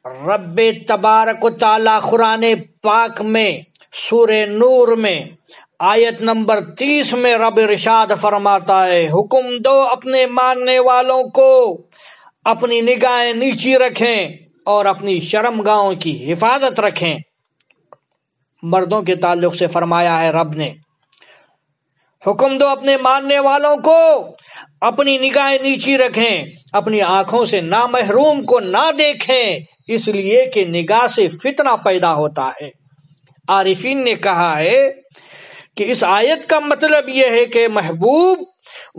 رب تبارک و تعالی قرآن پاک میں سورہ نور میں آیت نمبر 30 میں رب ارشاد فرماتا ہے، حکم دو اپنے ماننے والوں کو اپنی نگاہیں نیچی رکھیں اور اپنی شرمگاہوں کی حفاظت رکھیں۔ مردوں کے تعلق سے فرمایا ہے رب نے، حکم دو اپنے ماننے والوں کو اپنی نگاہیں نیچی رکھیں، اپنی آنکھوں سے نامحروم کو نہ دیکھیں، اس لیے کہ نگاہ سے فتنہ پیدا ہوتا ہے۔ عارفین نے کہا ہے کہ اس آیت کا مطلب یہ ہے کہ محبوب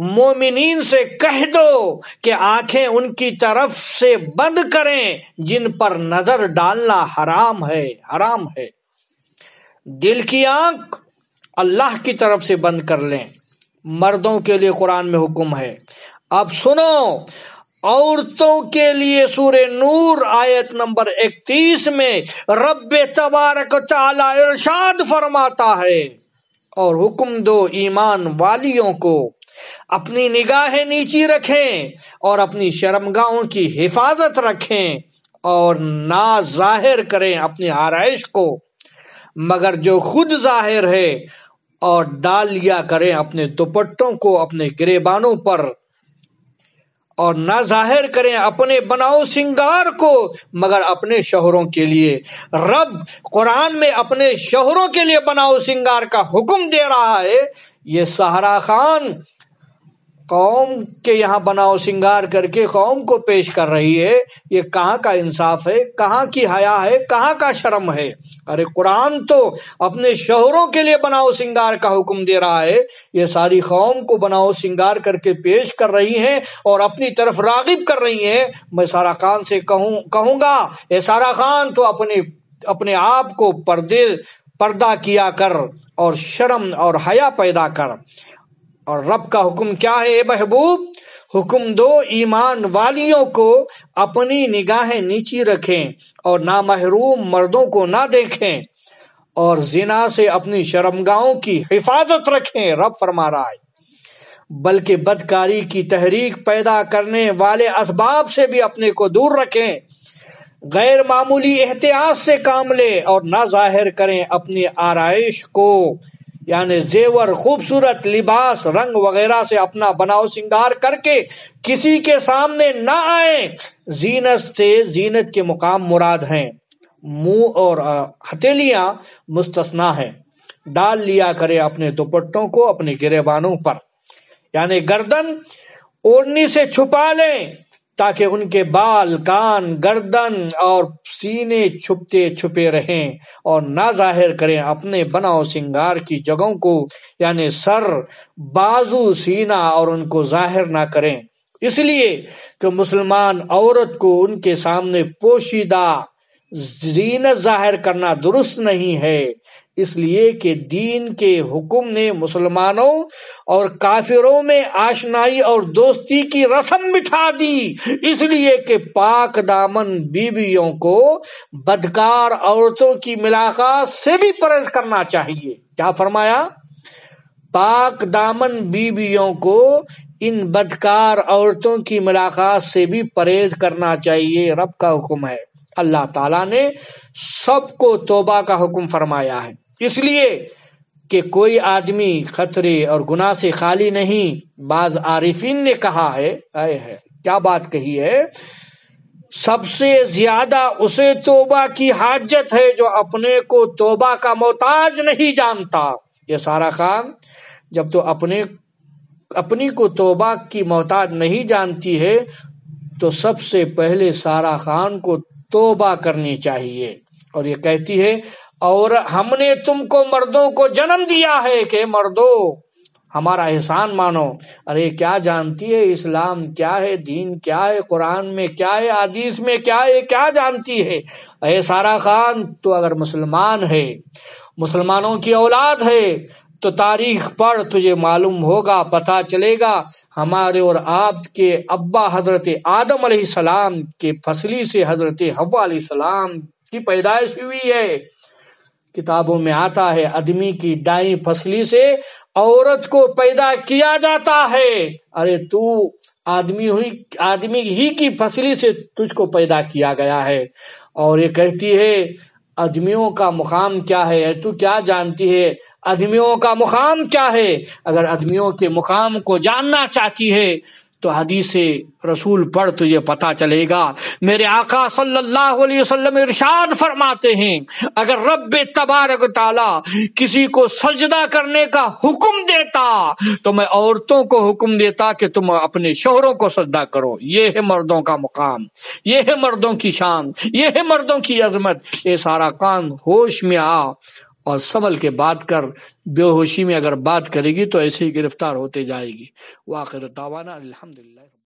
مومنین سے کہہ دو کہ آنکھیں ان کی طرف سے بند کریں جن پر نظر ڈالنا حرام ہے۔ دل کی آنکھ اللہ کی طرف سے بند کر لیں۔ مردوں کے لیے قرآن میں حکم ہے۔ اب سنو، عورتوں کے لیے سورہ نور آیت نمبر 31 میں رب تبارک و تعالی ارشاد فرماتا ہے، اور حکم دو ایمان والیوں کو اپنی نگاہیں نیچی رکھیں اور اپنی شرمگاہوں کی حفاظت رکھیں، اور نہ ظاہر کریں اپنی آرائش کو مگر جو خود ظاہر ہے، اور ڈال لیا کریں اپنے دوپٹوں کو اپنے گریبانوں پر، اور نہ ظاہر کریں اپنے بناؤ سنگار کو مگر اپنے شوہروں کے لیے۔ رب قرآن میں اپنے شوہروں کے لیے بناؤ سنگار کا حکم دے رہا ہے، یہ سہرا خان قوم کے یہاں بناؤ سنگار کر کے قوم کو پیش کر رہی ہے، یہ کہاں کا انصاف ہے، کہاں کی حیا ہے، کہاں کا شرم ہے؟ ارے قرآن تو اپنے شوہروں کے لیے بناؤ سنگار کا حکم دے رہا ہے، یہ ساری قوم کو بناؤ سنگار کر کے پیش کر رہی ہیں اور اپنی طرف راغب کر رہی ہیں۔ میں سارا خان سے کہوں گا، اے سارا خان تو اپنے آپ کو پردہ کیا کر اور شرم اور حیا پیدا کر۔ اور رب کا حکم کیا ہے اے محبوب؟ حکم دو ایمان والیوں کو اپنی نگاہیں نیچی رکھیں اور نامحروم مردوں کو نہ دیکھیں، اور زنا سے اپنی شرمگاہوں کی حفاظت رکھیں۔ رب فرما رہا ہے بلکہ بدکاری کی تحریک پیدا کرنے والے اسباب سے بھی اپنے کو دور رکھیں، غیر معمولی احتیاط سے کام لیں اور نہ ظاہر کریں اپنی آرائش کو، یعنی زیور، خوبصورت لباس، رنگ وغیرہ سے اپنا بناؤ سنگار کر کے کسی کے سامنے نہ آئیں۔ زینت سے زینت کے مقام مراد ہیں، منہ اور ہتھیلیاں مستثنا ہیں۔ ڈال لیا کرے اپنے دوپٹوں کو اپنے گریبانوں پر، یعنی گردن اوڑھنی سے چھپا لیں تاکہ ان کے بال، کان، گردن اور سینے چھپتے چھپے رہیں، اور نہ ظاہر کریں اپنے بناؤ سنگار کی جگہوں کو، یعنی سر، بازو، سینہ، اور ان کو ظاہر نہ کریں، اس لیے کہ مسلمان عورت کو ان کے سامنے پوشیدہ زینت ظاہر کرنا درست نہیں ہے، اس لیے کہ دین کے حکم نے مسلمانوں اور کافروں میں آشنائی اور دوستی کی رسم بٹھا دی، اس لیے کہ پاک دامن بیویوں کو بدکار عورتوں کی ملاقات سے بھی پرہیز کرنا چاہیے۔ کیا فرمایا؟ پاک دامن بیویوں کو ان بدکار عورتوں کی ملاقات سے بھی پرہیز کرنا چاہیے، رب کا حکم ہے۔ اللہ تعالیٰ نے سب کو توبہ کا حکم فرمایا ہے، اس لیے کہ کوئی آدمی خطرے اور گناہ سے خالی نہیں۔ بعض عارفین نے کہا ہے، کیا بات کہی ہے، سب سے زیادہ اسے توبہ کی حاجت ہے جو اپنے کو توبہ کا محتاج نہیں جانتا۔ یہ سارا خان جب تو اپنی کو توبہ کی محتاج نہیں جانتی ہے تو سب سے پہلے سارا خان کو توبہ کرنی چاہیے، اور یہ کہتی ہے، اور ہم نے تم کو مردوں کو جنم دیا ہے کہ مردوں ہمارا احسان مانو۔ ارے کیا جانتی ہے اسلام کیا ہے، دین کیا ہے، قرآن میں کیا ہے، حدیث میں کیا ہے، کیا جانتی ہے؟ اے سارا خان، تو اگر مسلمان ہے، مسلمانوں کی اولاد ہے تو تاریخ پڑھ، تجھے معلوم ہوگا، پتہ چلے گا ہمارے اور آپ کے ابا حضرت آدم علیہ السلام کے پسلی سے حضرت حوا علیہ السلام کی پیدائش ہوئی ہے۔ کتابوں میں آتا ہے آدمی کی دائیں پسلی سے عورت کو پیدا کیا جاتا ہے۔ ارے تو آدمی ہی کی فصلی سے تجھ کو پیدا کیا گیا ہے۔ اور یہ کہتی ہے آدمیوں کا مقام کیا ہے، تو کیا جانتی ہے آدمیوں کا مقام کیا ہے؟ اگر آدمیوں کے مقام کو جاننا چاہتی ہے تو حدیث رسول پڑھ، تجھے پتہ چلے گا۔ میرے آقا صلی اللہ علیہ وسلم ارشاد فرماتے ہیں اگر رب تبارک و تعالی کسی کو سجدہ کرنے کا حکم دیتا تو میں عورتوں کو حکم دیتا کہ تم اپنے شوہروں کو سجدہ کرو۔ یہ ہے مردوں کا مقام، یہ ہے مردوں کی شان، یہ ہے مردوں کی عظمت۔ یہ سارا کان ہوش میں آ اور سنبھل کے بات کر، بے ہوشی میں اگر بات کرے گی تو ایسے ہی گرفتار ہوتے جائے گی۔ وآخر دعوانا الحمدللہ۔